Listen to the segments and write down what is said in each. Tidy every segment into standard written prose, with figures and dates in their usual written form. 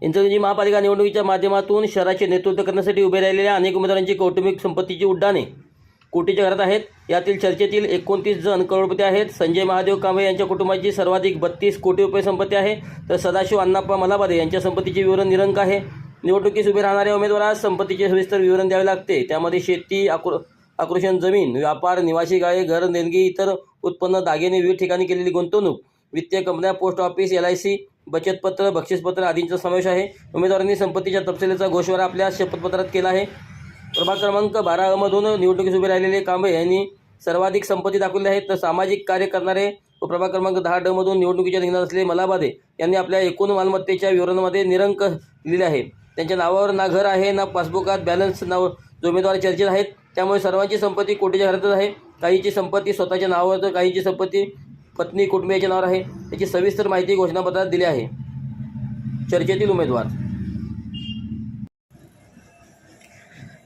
इचलकरंजी महापालिका निवडणुकीच्या माध्यमातून शहराचे नेतृत्व करण्यासाठी उभे राहिलेल्या अनेक उमेदवारांची कौटुंबिक संपत्तीची उड्डाणे कोटीच्या घरात आहेत. यातील चर्चेतील 29 जण करोडपती आहेत. संजय महादेव कांबळे यांच्या कुटुंबाची सर्वाधिक 32 कोटी रुपये संपत्ती आहे, तर सदाशिव अण्णाप्पा मलाबादे यांच्या संपत्तीचे विवरण निरंक आहे. निवडणुकीस उभे राहणाऱ्या उमेदवारास संपत्तीचे सविस्तर विवरण द्यावे लागते. त्यामध्ये शेती, आकृषण जमीन, व्यापार, निवासी गाळे, घर, देणगी, इतर उत्पन्न, दागिने, विविध ठिकाणी केलेली गुंतवणूक, वित्तीय कंपन्या, पोस्ट ऑफिस, LIC, बचतपत्र, बक्षीसपत्र आदींचा समावेश आहे. उमेदवारांनी संपत्तीच्या तपशिलाचा गोषवारा आपल्या शपथपत्रात केला आहे. प्रभाग क्रमांक 12 मधून निवडणुकीस उभे राहिलेले कांबळे यांनी सर्वाधिक संपत्ती दाखवली आहे, तर सामाजिक कार्य करणारे व प्रभाग क्रमांक 10 मधून निवडणुकीच्या रिंगणात असलेले मलाबादे यांनी आपल्या एकूण मालमत्तेच्या विवरणामध्ये निरंक लिहिले आहे. त्यांच्या नावावर ना घर आहे, ना पासबुकात बॅलन्स, नाव जो उमेदवार चर्चेत आहेत. त्यामुळे सर्वांची संपत्ती कोटीच्या घरातच आहे. काहींची संपत्ती स्वतःच्या नावावर तर काहींची संपत्ती पत्नी कुटुंबियाच्या नावावर आहे. याची सविस्तर माहिती घोषणापत्रात दिली आहे. चर्चेतील उमेदवार,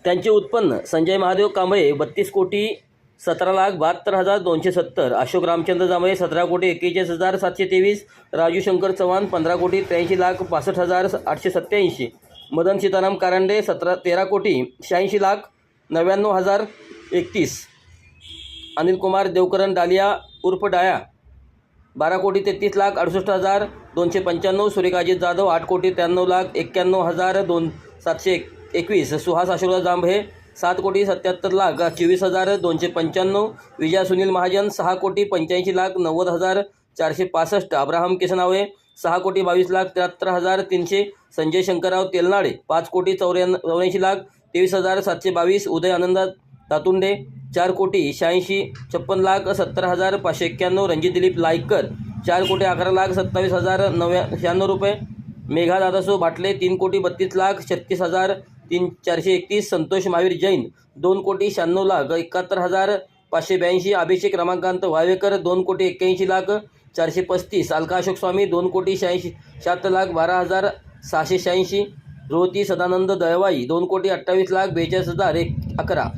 त्यांचे उत्पन्न: संजय महादेव कांबळे 32,17,72,270, अशोक रामचंद्र जांभळे 17,41,723, राजू शंकर चव्हाण 15,83,65,887, मदन सीताराम कारंडे 13,86,90,99,031, अनिल कुमार देवकरण डालिया उर्फ डाया 12,33,68,295, सूर्यकांत जाधव 8,93,91,721, सुहास अशोकराव जांभळे 7,77,24,295, विजय सुनील महाजन 6,85,90,465, अब्राहम केसनावळे 6,22,73,300, संजय शंकरराव तेलनाडे 5,84,23,722, उदय आनंद तातुंडे 4,86,56,70,591, रणजित दिलीप लायकर 4,11,27,096 रुपये, मेघा दादासो भाटले 3,32,36,431, संतोष महावीर जैन 2,96,71,582, अभिषेक रमाकांत वाळवेकर 2,81,435, अलका अशोक स्वामी 2,76,12,686, रोहती सदानंद दळवाई 2,28,42,011,